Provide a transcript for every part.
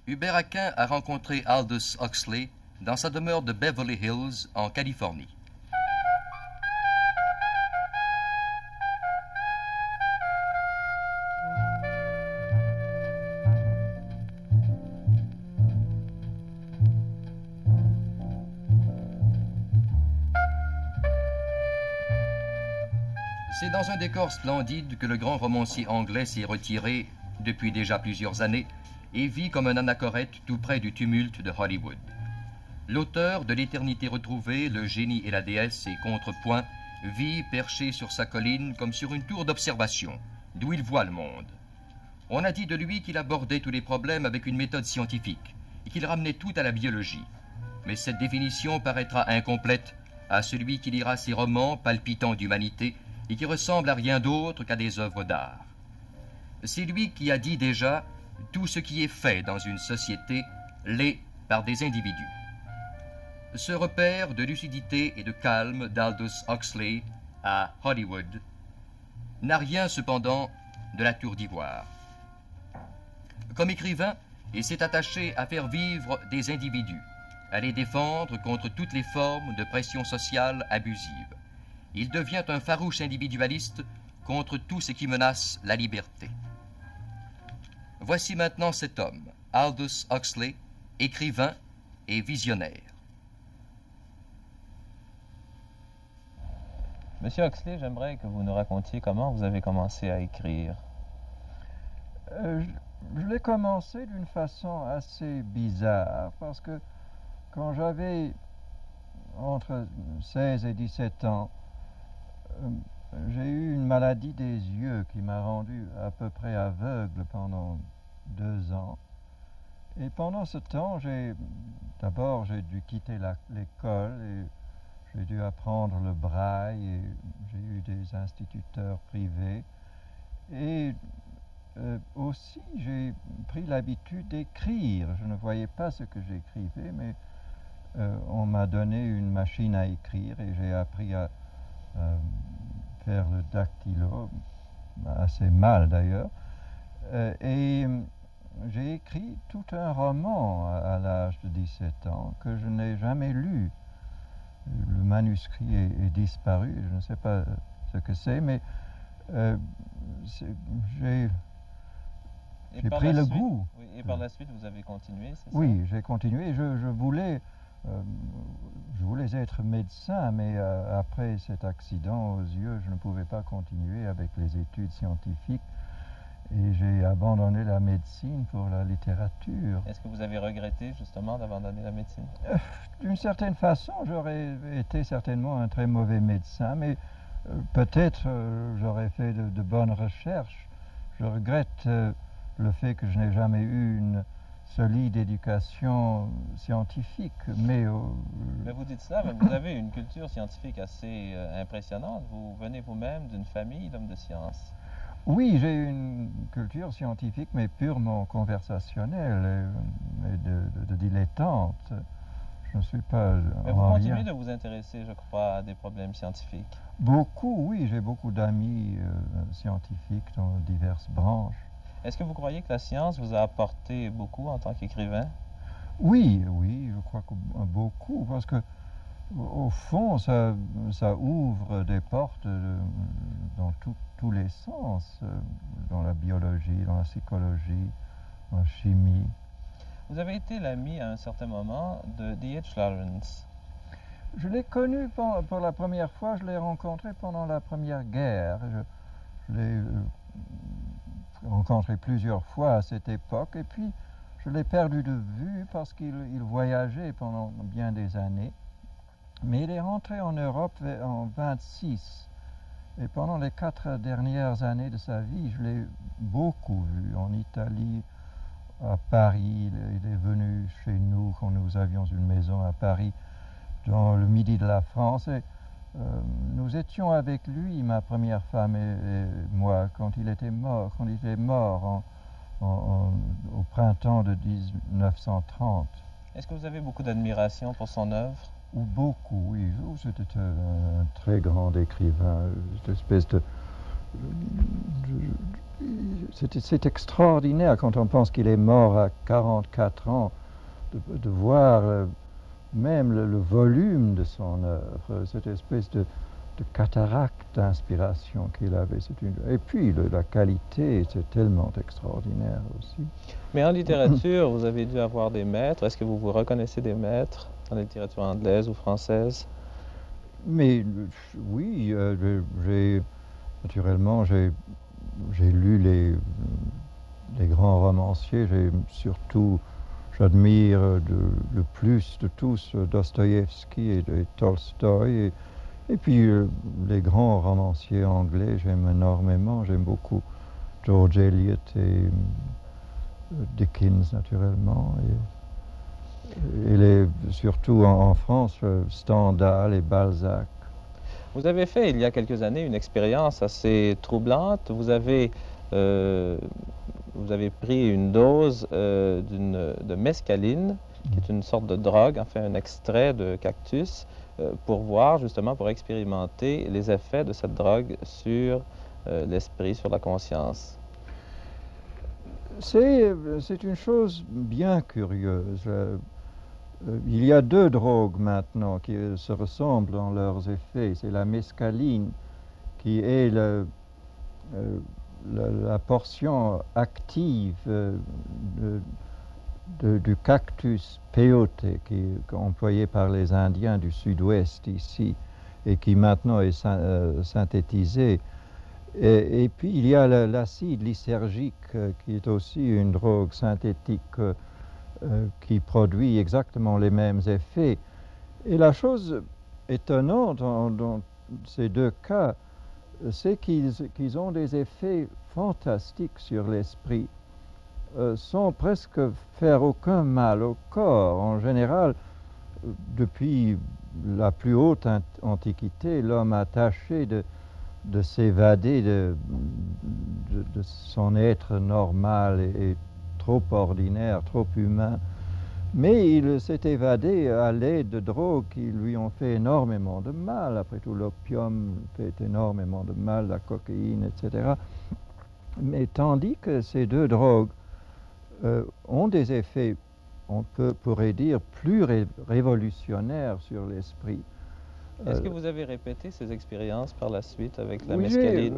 Hubert Aquin a rencontré Aldous Huxley dans sa demeure de Beverly Hills, en Californie. C'est dans un décor splendide que le grand romancier anglais s'est retiré depuis déjà plusieurs années et vit comme un anachorète tout près du tumulte de Hollywood. L'auteur de L'éternité retrouvée, Le génie et la déesse et Contrepoint vit perché sur sa colline comme sur une tour d'observation, d'où il voit le monde. On a dit de lui qu'il abordait tous les problèmes avec une méthode scientifique et qu'il ramenait tout à la biologie. Mais cette définition paraîtra incomplète à celui qui lira ses romans palpitants d'humanité et qui ressemblent à rien d'autre qu'à des œuvres d'art. C'est lui qui a dit déjà « Tout ce qui est fait dans une société l'est par des individus ». Ce repère de lucidité et de calme d'Aldous Huxley à Hollywood n'a rien cependant de la tour d'ivoire. Comme écrivain, il s'est attaché à faire vivre des individus, à les défendre contre toutes les formes de pression sociale abusive. Il devient un farouche individualiste contre tout ce qui menace la liberté. Voici maintenant cet homme, Aldous Huxley, écrivain et visionnaire. Monsieur Huxley, j'aimerais que vous nous racontiez comment vous avez commencé à écrire. Je l'ai commencé d'une façon assez bizarre, parce que quand j'avais entre 16 et 17 ans, j'ai eu une maladie des yeux qui m'a rendu à peu près aveugle pendant 2 ans. Et pendant ce temps, d'abord j'ai dû quitter l'école et j'ai dû apprendre le braille et j'ai eu des instituteurs privés. Et aussi, j'ai pris l'habitude d'écrire. Je ne voyais pas ce que j'écrivais, mais on m'a donné une machine à écrire et j'ai appris à faire le dactylo, assez mal d'ailleurs. Et j'ai écrit tout un roman à l'âge de 17 ans que je n'ai jamais lu. Le manuscrit est disparu, je ne sais pas ce que c'est, mais j'ai pris le goût. Oui, et par la suite, vous avez continué, c'est ça? Oui, j'ai continué. Je voulais être médecin, mais après cet accident aux yeux, je ne pouvais pas continuer avec les études scientifiques et j'ai abandonné la médecine pour la littérature. Est-ce que vous avez regretté justement d'abandonner la médecine? D'une certaine façon, j'aurais été certainement un très mauvais médecin, mais peut-être j'aurais fait de bonnes recherches. Je regrette le fait que je n'ai jamais eu une solide éducation scientifique, mais vous dites cela, mais vous avez une culture scientifique assez impressionnante. Vous venez vous-même d'une famille d'hommes de science. Oui, j'ai une culture scientifique, mais purement conversationnelle et de dilettante. Je ne suis pas mais vous continuez de vous intéresser, je crois, à des problèmes scientifiques. Beaucoup, oui. J'ai beaucoup d'amis scientifiques dans diverses branches. Est-ce que vous croyez que la science vous a apporté beaucoup en tant qu'écrivain? Oui, je crois que beaucoup, parce que au fond, ça ouvre des portes dans tous les sens, dans la biologie, dans la psychologie, dans la chimie. Vous avez été l'ami à un certain moment de D.H. Lawrence. Je l'ai connu pour la première fois, je l'ai rencontré pendant la Première Guerre. Je l'ai rencontré plusieurs fois à cette époque, et puis je l'ai perdu de vue parce qu'il voyageait pendant bien des années. Mais il est rentré en Europe en 1926, et pendant les 4 dernières années de sa vie, je l'ai beaucoup vu en Italie, à Paris. Il est venu chez nous quand nous avions une maison à Paris, dans le midi de la France. Et, nous étions avec lui, ma première femme et moi, quand il était mort au printemps de 1930. Est-ce que vous avez beaucoup d'admiration pour son œuvre? Beaucoup, oui. C'était un très grand écrivain, une espèce c'est extraordinaire quand on pense qu'il est mort à 44 ans, de voir même le volume de son œuvre, cette espèce de cataracte d'inspiration qu'il avait. Et puis la qualité, c'est tellement extraordinaire aussi. Mais en littérature, vous avez dû avoir des maîtres. Est-ce que vous vous reconnaissez des maîtres en littérature anglaise ou française? Mais oui, naturellement, j'ai lu les grands romanciers. J'admire le plus de tous Dostoïevski et Tolstoï. Et puis les grands romanciers anglais, j'aime énormément. J'aime beaucoup George Eliot et Dickens, naturellement. Et surtout en France, Stendhal et Balzac. Vous avez fait, il y a quelques années, une expérience assez troublante. Vous avez pris une dose de mescaline, qui est une sorte de drogue, enfin un extrait de cactus, pour voir, justement, pour expérimenter les effets de cette drogue sur l'esprit, sur la conscience. C'est une chose bien curieuse. Il y a deux drogues maintenant qui se ressemblent dans leurs effets. C'est la mescaline, qui est la portion active du cactus peyote, employé par les Indiens du sud-ouest ici, et qui maintenant est synthétisé. Et puis il y a l'acide lysergique, qui est aussi une drogue synthétique qui produit exactement les mêmes effets. Et la chose étonnante dans ces deux cas, c'est qu'ils ont des effets fantastiques sur l'esprit, sans presque faire aucun mal au corps. En général, depuis la plus haute antiquité, l'homme a tâché de s'évader de son être normal et trop ordinaire, trop humain. Mais il s'est évadé à l'aide de drogues qui lui ont fait énormément de mal. Après tout, l'opium fait énormément de mal, la cocaïne, etc. Mais tandis que ces deux drogues ont des effets, on pourrait dire, plus révolutionnaires sur l'esprit. Est-ce que vous avez répété ces expériences par la suite avec la oui, mescaline?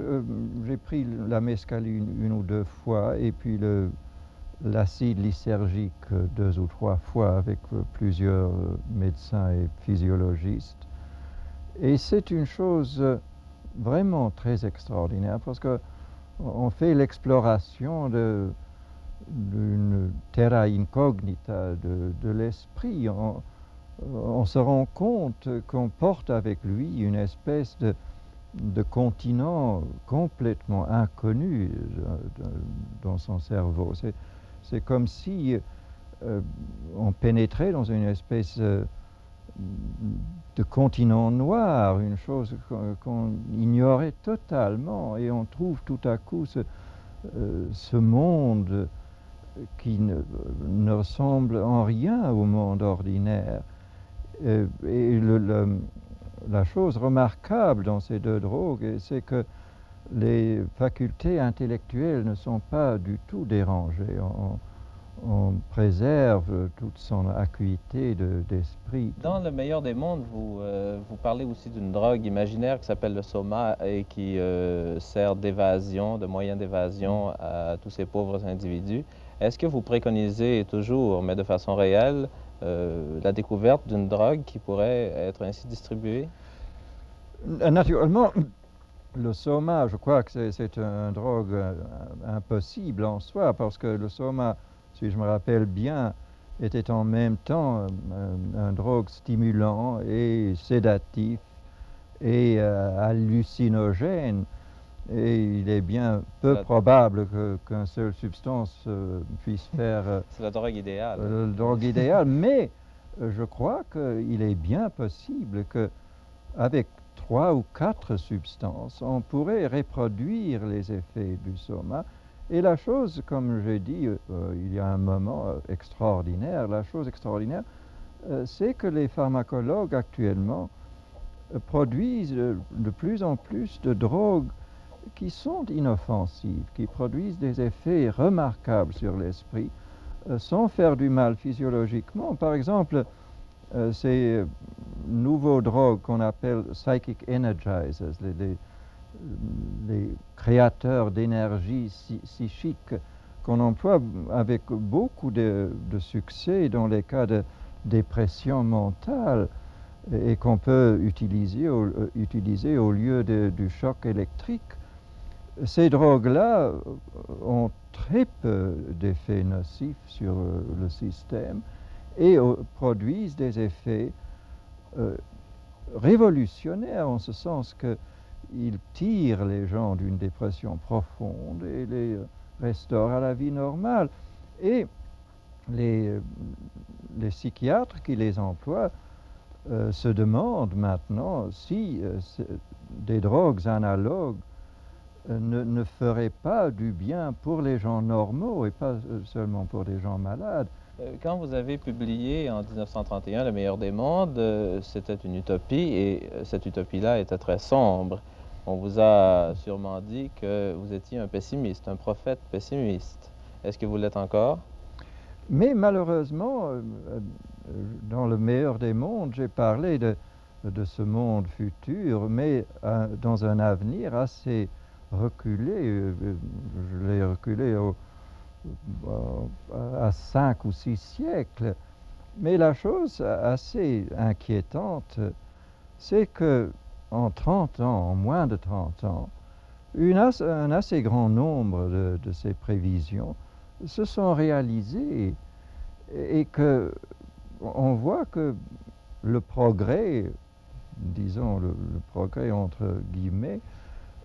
J'ai pris la mescaline une ou deux fois, et puis l'acide lysergique 2 ou 3 fois avec plusieurs médecins et physiologistes. Et c'est une chose vraiment très extraordinaire, parce qu'on fait l'exploration d'une terra incognita de l'esprit. On se rend compte qu'on porte avec lui une espèce de continent complètement inconnu dans son cerveau. C'est comme si on pénétrait dans une espèce de continent noir, une chose qu'on ignorait totalement, et on trouve tout à coup ce monde qui ne ressemble en rien au monde ordinaire. Et la chose remarquable dans ces deux drogues, c'est que les facultés intellectuelles ne sont pas du tout dérangées. On préserve toute son acuité d'esprit. Dans le meilleur des mondes, vous parlez aussi d'une drogue imaginaire qui s'appelle le soma et qui sert d'évasion, de moyen d'évasion à tous ces pauvres individus. Est-ce que vous préconisez toujours, mais de façon réelle, la découverte d'une drogue qui pourrait être ainsi distribuée? Naturellement, le soma, je crois que c'est une drogue impossible en soi, parce que le soma, si je me rappelle bien, était en même temps un drogue stimulant et sédatif et hallucinogène. Et il est bien peu probable qu'une seule substance puisse faire... c'est la drogue idéale. La drogue idéale, mais je crois qu'il est bien possible qu'avec 3 ou 4 substances, on pourrait reproduire les effets du soma. Et la chose, comme j'ai dit il y a un moment extraordinaire, la chose extraordinaire, c'est que les pharmacologues actuellement produisent de plus en plus de drogues qui sont inoffensives, qui produisent des effets remarquables sur l'esprit, sans faire du mal physiologiquement. Par exemple, ces nouveaux drogues qu'on appelle psychic energizers, les créateurs d'énergie psychique qu'on emploie avec beaucoup de succès dans les cas de dépression mentale et qu'on peut utiliser au lieu du choc électrique. Ces drogues-là ont très peu d'effets nocifs sur le système et produisent des effets révolutionnaires en ce sens qu'ils tirent les gens d'une dépression profonde et les restaurent à la vie normale. Et les psychiatres qui les emploient se demandent maintenant si des drogues analogues ne feraient pas du bien pour les gens normaux et pas seulement pour des gens malades. Quand vous avez publié en 1931 Le meilleur des mondes, c'était une utopie et cette utopie-là était très sombre. On vous a sûrement dit que vous étiez un pessimiste, un prophète pessimiste. Est-ce que vous l'êtes encore? Mais malheureusement, dans Le meilleur des mondes, j'ai parlé de ce monde futur, mais dans un avenir assez reculé. Je l'ai reculé à 5 ou 6 siècles. Mais la chose assez inquiétante, c'est que en 30 ans, en moins de 30 ans, un assez grand nombre de ces prévisions se sont réalisées et que on voit que le progrès, disons le progrès entre guillemets,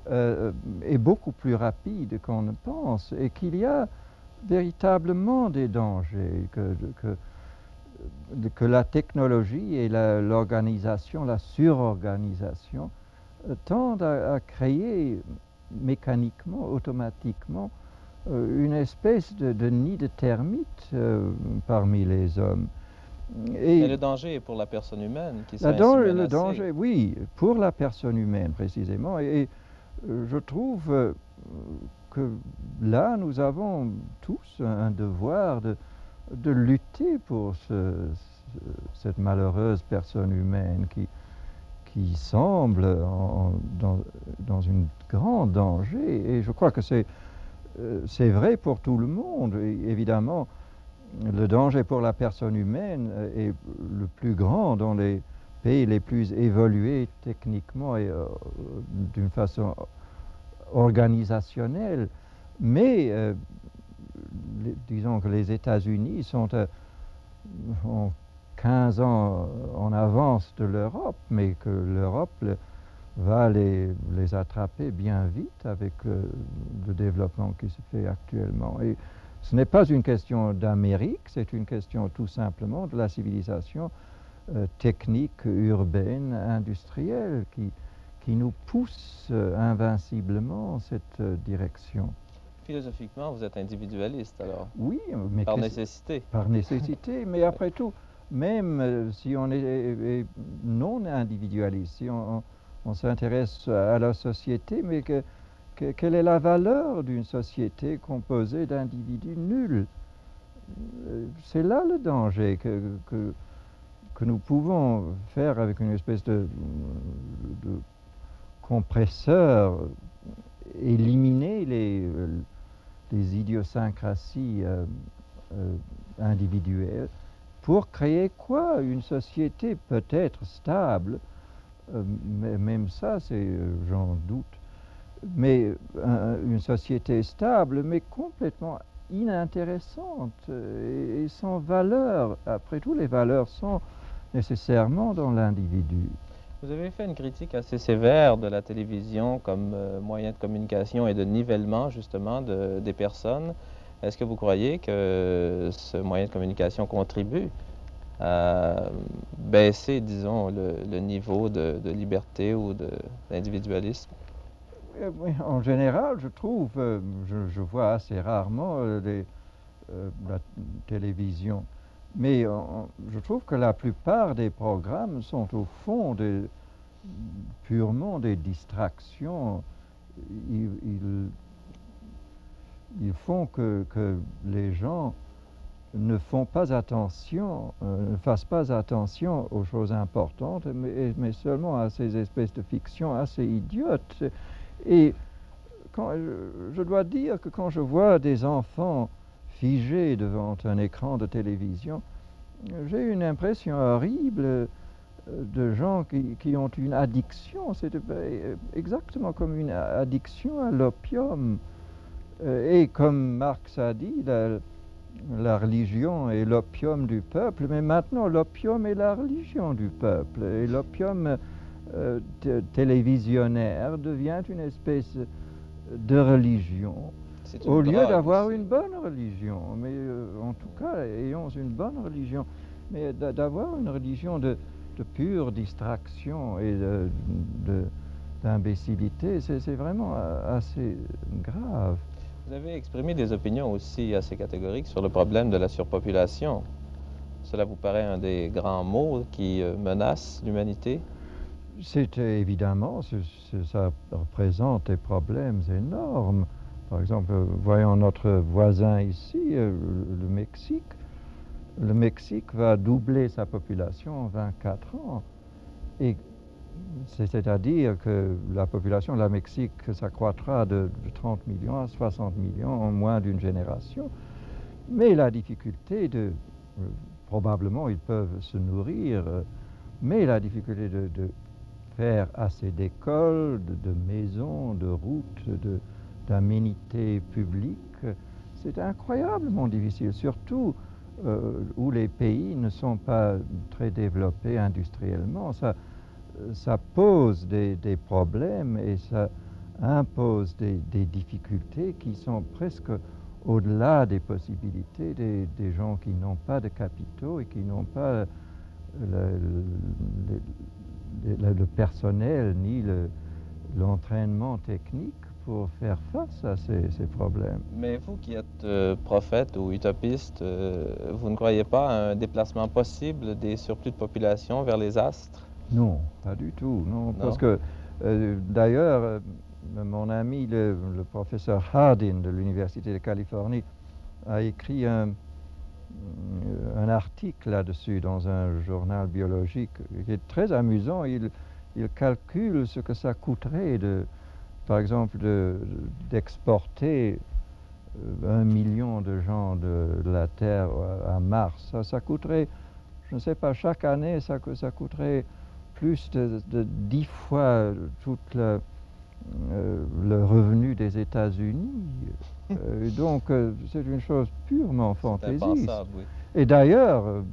est beaucoup plus rapide qu'on ne pense et qu'il y a véritablement des dangers, que la technologie et l'organisation, la surorganisation tendent à créer mécaniquement, automatiquement, une espèce de nid de termites parmi les hommes. Mais le danger est pour la personne humaine qui serait ainsi menacée. Le danger, oui, pour la personne humaine précisément. Et je trouve que là, nous avons tous un devoir de lutter pour cette malheureuse personne humaine qui semble dans un grand danger. Et je crois que c'est vrai pour tout le monde. Et évidemment, le danger pour la personne humaine est le plus grand dans les pays les plus évolués techniquement et d'une façon organisationnelle. Mais disons que les États-Unis sont en 15 ans en avance de l'Europe, mais que l'Europe va les attraper bien vite avec le développement qui se fait actuellement. Et ce n'est pas une question d'Amérique, c'est une question tout simplement de la civilisation technique, urbaine, industrielle qui nous pousse invinciblement cette direction. Philosophiquement, vous êtes individualiste alors? Oui, mais par nécessité. Par nécessité, mais après tout, même si on est non individualiste, si on s'intéresse à la société, mais quelle est la valeur d'une société composée d'individus nuls? C'est là le danger que nous pouvons faire avec une espèce de compresseur, éliminer les idiosyncrasies individuelles pour créer quoi? Une société peut-être stable, mais même ça, j'en doute, mais une société stable, mais complètement inintéressante et sans valeur. Après tout, les valeurs sont nécessairement dans l'individu. Vous avez fait une critique assez sévère de la télévision comme moyen de communication et de nivellement justement des personnes. Est-ce que vous croyez que ce moyen de communication contribue à baisser, disons, le niveau de liberté ou d'individualisme? Oui, en général, je trouve, je vois assez rarement la télévision, mais je trouve que la plupart des programmes sont au fond purement des distractions ils font que les gens ne font pas attention, ne fassent pas attention aux choses importantes, mais seulement à ces espèces de fictions assez idiotes. Et je dois dire que quand je vois des enfants figés devant un écran de télévision, j'ai une impression horrible de gens qui ont une addiction. C'est exactement comme une addiction à l'opium. Et comme Marx a dit, la religion est l'opium du peuple, mais maintenant l'opium est la religion du peuple. Et l'opium télévisionnaire devient une espèce de religion, au lieu d'avoir une bonne religion. Mais en tout cas, ayons une bonne religion. Mais d'avoir une religion de pure distraction et d'imbécilité, c'est vraiment assez grave. Vous avez exprimé des opinions aussi assez catégoriques sur le problème de la surpopulation. Cela vous paraît un des grands maux qui menacent l'humanité? C'est évidemment, ça représente des problèmes énormes. Par exemple, voyons notre voisin ici, le Mexique. Le Mexique va doubler sa population en 24 ans. Et c'est-à-dire que la population de la Mexique s'accroîtra de 30 millions à 60 millions en moins d'une génération. Mais la difficulté probablement ils peuvent se nourrir, mais la difficulté de faire assez d'écoles, de maisons, de routes, d'aménités publiques, c'est incroyablement difficile, surtout où les pays ne sont pas très développés industriellement. Ça pose des problèmes et ça impose des difficultés qui sont presque au-delà des possibilités des gens qui n'ont pas de capitaux et qui n'ont pas le personnel ni l'entraînement technique pour faire face à ces problèmes. Mais vous qui êtes prophète ou utopiste, vous ne croyez pas à un déplacement possible des surplus de population vers les astres? Non, pas du tout, non. Parce que d'ailleurs, mon ami, le professeur Hardin de l'Université de Californie, a écrit un article là-dessus dans un journal biologique qui est très amusant. Il calcule ce que ça coûterait, par exemple, d'exporter 1 million de gens de la Terre à Mars. Ça coûterait, je ne sais pas, chaque année, ça coûterait plus de 10 fois tout le revenu des États-Unis. Donc, c'est une chose purement fantaisiste. Oui. Et d'ailleurs,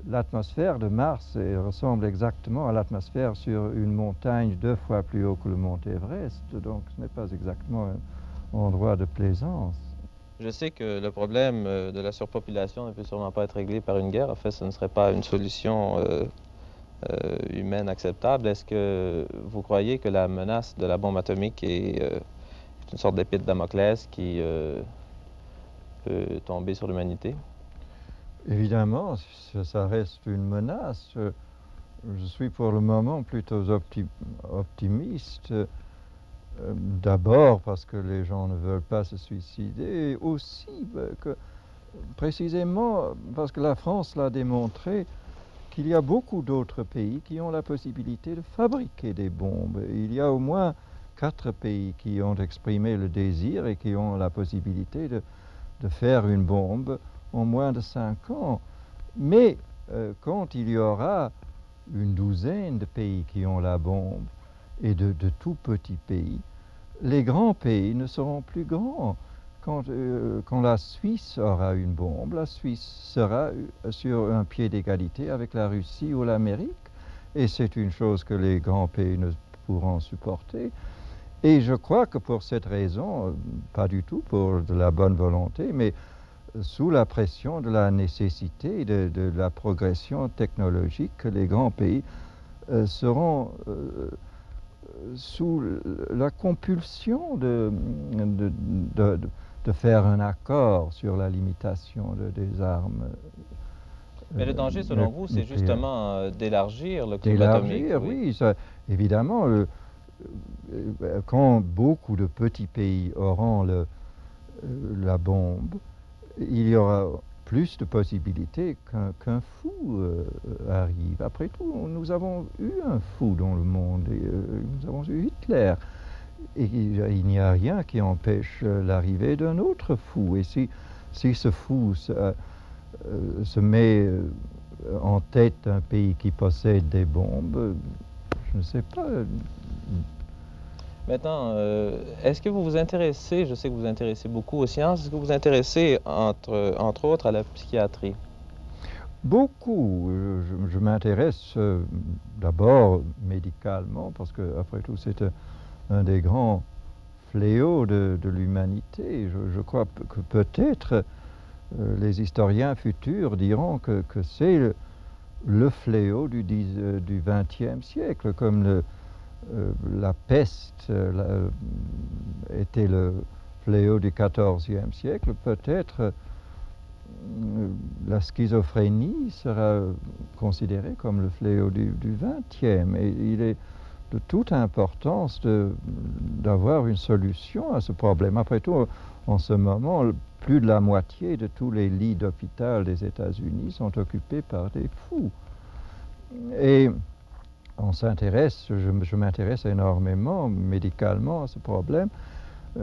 l'atmosphère de Mars ressemble exactement à l'atmosphère sur une montagne 2 fois plus haut que le mont Everest. Donc, ce n'est pas exactement un endroit de plaisance. Je sais que le problème de la surpopulation ne peut sûrement pas être réglé par une guerre. En fait, ce ne serait pas une solution humaine acceptable. Est-ce que vous croyez que la menace de la bombe atomique est une sorte d'épée de Damoclès qui peut tomber sur l'humanité? Évidemment, ça reste une menace. Je suis pour le moment plutôt optimiste. D'abord parce que les gens ne veulent pas se suicider, et aussi précisément parce que la France l'a démontré, qu'il y a beaucoup d'autres pays qui ont la possibilité de fabriquer des bombes. Il y a au moins 4 pays qui ont exprimé le désir et qui ont la possibilité de faire une bombe en moins de 5 ans. Mais quand il y aura une douzaine de pays qui ont la bombe et de tout petits pays, les grands pays ne seront plus grands. Quand la Suisse aura une bombe, la Suisse sera sur un pied d'égalité avec la Russie ou l'Amérique. Et c'est une chose que les grands pays ne pourront supporter. Et je crois que pour cette raison, pas du tout pour de la bonne volonté, mais sous la pression de la nécessité de la progression technologique, les grands pays seront sous la compulsion de faire un accord sur la limitation des armes. Mais le danger, selon vous, c'est justement d'élargir le club atomique. Oui, ça, évidemment. quand beaucoup de petits pays auront la bombe, il y aura plus de possibilités qu'un fou arrive. Après tout, nous avons eu un fou dans le monde, nous avons eu Hitler. Et il n'y a rien qui empêche l'arrivée d'un autre fou. Et si ce fou se met en tête d'un pays qui possède des bombes, je ne sais pas. Maintenant, est-ce que vous vous intéressez, je sais que vous vous intéressez beaucoup aux sciences, est-ce que vous vous intéressez entre autres à la psychiatrie? Beaucoup. Je m'intéresse d'abord médicalement, parce que après tout c'est un des grands fléaux de l'humanité. Je crois que peut-être les historiens futurs diront que c'est le fléau du XXe siècle, comme la peste était le fléau du XIVe siècle. Peut-être la schizophrénie sera considérée comme le fléau du XXe. Et il est de toute importance d'avoir une solution à ce problème. Après tout, en ce moment, plus de la moitié de tous les lits d'hôpital des États-Unis sont occupés par des fous. Et on s'intéresse, je m'intéresse énormément médicalement à ce problème,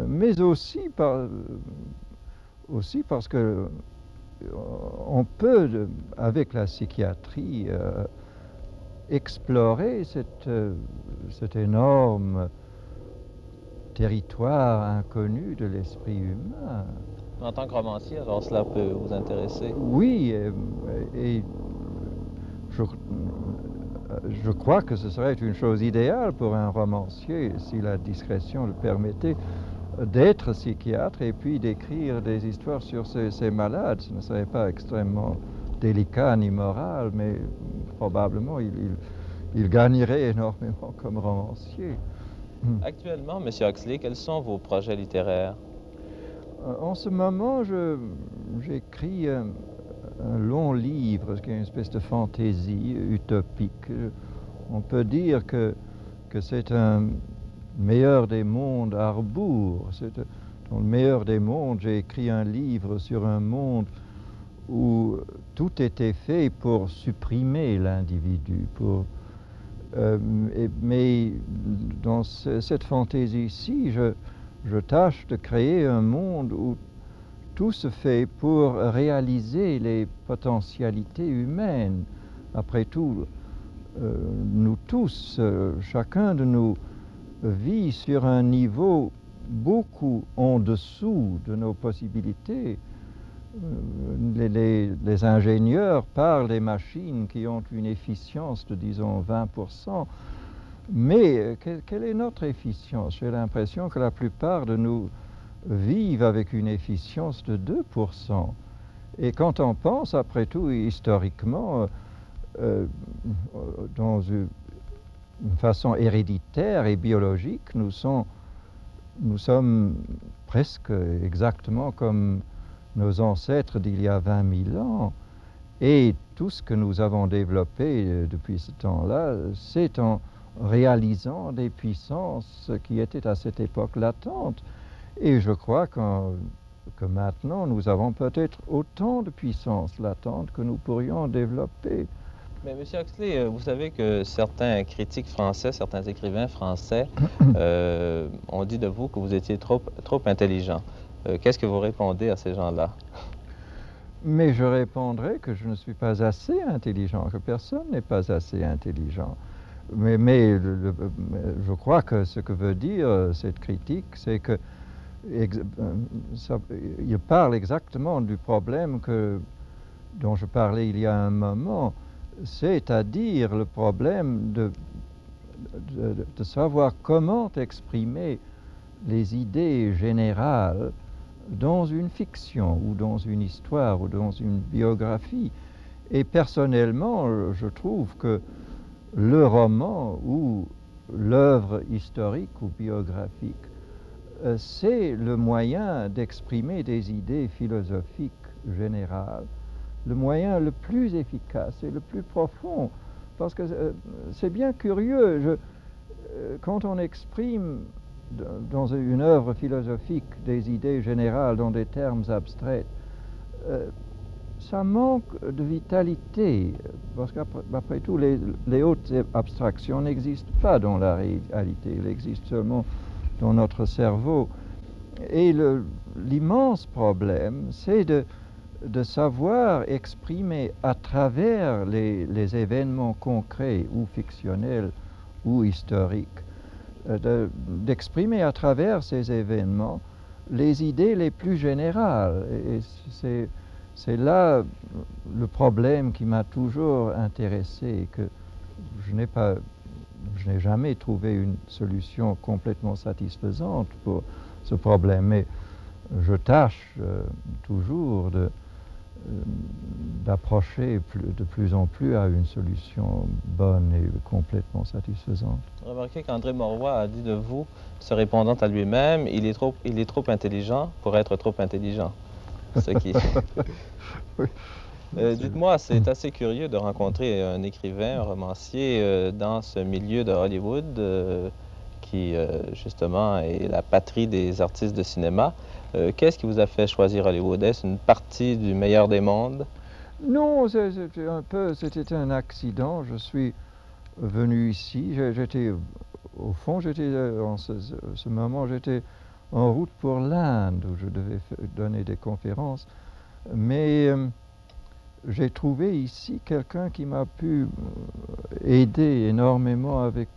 mais aussi parce que on peut, avec la psychiatrie, explorer cet énorme territoire inconnu de l'esprit humain. En tant que romancier, alors cela peut vous intéresser? Oui, et je crois que ce serait une chose idéale pour un romancier, si la discrétion le permettait, d'être psychiatre et puis d'écrire des histoires sur ces malades. Ce ne serait pas extrêmement délicat ni moral, mais probablement il gagnerait énormément comme romancier. Actuellement, M. Huxley, quels sont vos projets littéraires? En ce moment, j'écris un long livre, qui est une espèce de fantaisie utopique. On peut dire que c'est un meilleur des mondes à rebours. Dans le meilleur des mondes, j'ai écrit un livre sur un monde où tout était fait pour supprimer l'individu. Mais dans cette fantaisie-ci, je tâche de créer un monde où tout se fait pour réaliser les potentialités humaines. Après tout, nous tous, chacun de nous, vit sur un niveau beaucoup en dessous de nos possibilités. Les ingénieurs parlent des machines qui ont une efficience de, disons, 20%. Mais quelle est notre efficience? J'ai l'impression que la plupart de nous vivent avec une efficience de 2%. Et quand on pense, après tout, historiquement, dans une façon héréditaire et biologique, nous sommes presque exactement comme nos ancêtres d'il y a 20 000 ans. Et tout ce que nous avons développé depuis ce temps-là, c'est en réalisant des puissances qui étaient à cette époque latentes. Et je crois que maintenant, nous avons peut-être autant de puissances latentes que nous pourrions développer. Mais M. Huxley, vous savez que certains critiques français, certains écrivains français ont dit de vous que vous étiez trop intelligent. Qu'est-ce que vous répondez à ces gens-là? Mais je répondrai que je ne suis pas assez intelligent, que personne n'est pas assez intelligent. Mais je crois que ce que veut dire cette critique, c'est que il parle exactement du problème dont je parlais il y a un moment, c'est-à-dire le problème de savoir comment exprimer les idées générales dans une fiction ou dans une histoire ou dans une biographie. Et personnellement, je trouve que le roman ou l'œuvre historique ou biographique, c'est le moyen d'exprimer des idées philosophiques générales, le moyen le plus efficace et le plus profond. Parce que c'est bien curieux, quand on exprime dans une œuvre philosophique des idées générales dans des termes abstraits, ça manque de vitalité, parce qu'après tout, les hautes abstractions n'existent pas dans la réalité, elles existent seulement dans notre cerveau. Et l'immense problème, c'est de savoir exprimer à travers les événements concrets ou fictionnels ou historiques, d'exprimer à travers ces événements les idées les plus générales. Et c'est là le problème qui m'a toujours intéressé et que je n'ai jamais trouvé une solution complètement satisfaisante pour ce problème. Mais je tâche toujours d'approcher de plus en plus à une solution bonne et complètement satisfaisante. Remarquez qu'André Mauroy a dit de vous, se répondant à lui-même, il est trop intelligent pour être trop intelligent. Ce qui... Oui. Dites-moi, c'est assez curieux de rencontrer un écrivain, un romancier dans ce milieu de Hollywood qui, justement, est la patrie des artistes de cinéma. Qu'est-ce qui vous a fait choisir Hollywood? Est-ce une partie du meilleur des mondes? Non, c'était un accident. Je suis venu ici. Au fond, en ce moment, j'étais en route pour l'Inde où je devais donner des conférences. Mais j'ai trouvé ici quelqu'un qui m'a pu aider énormément avec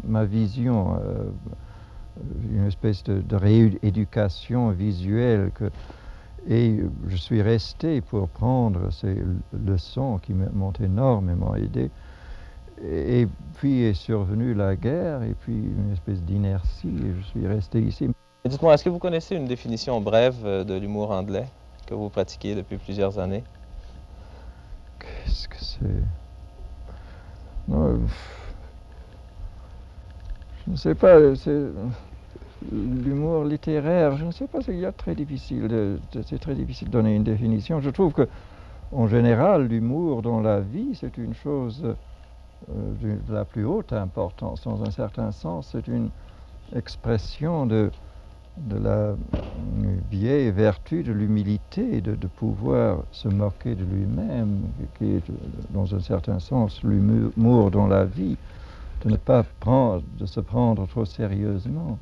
ma vision, une espèce de rééducation visuelle. Et je suis resté pour prendre ces leçons qui m'ont énormément aidé. Et puis est survenue la guerre et puis une espèce d'inertie et je suis resté ici. Dites-moi, est-ce que vous connaissez une définition brève de l'humour anglais que vous pratiquez depuis plusieurs années? Qu'est-ce que c'est? Non, je ne sais pas, l'humour littéraire, je ne sais pas, c'est très difficile de donner une définition. Je trouve que, en général, l'humour dans la vie, c'est une chose de la plus haute importance. Dans un certain sens, c'est une expression de la vieille vertu de l'humilité, de pouvoir se moquer de lui-même, qui est dans un certain sens l'humour dans la vie, de ne pas se prendre trop sérieusement.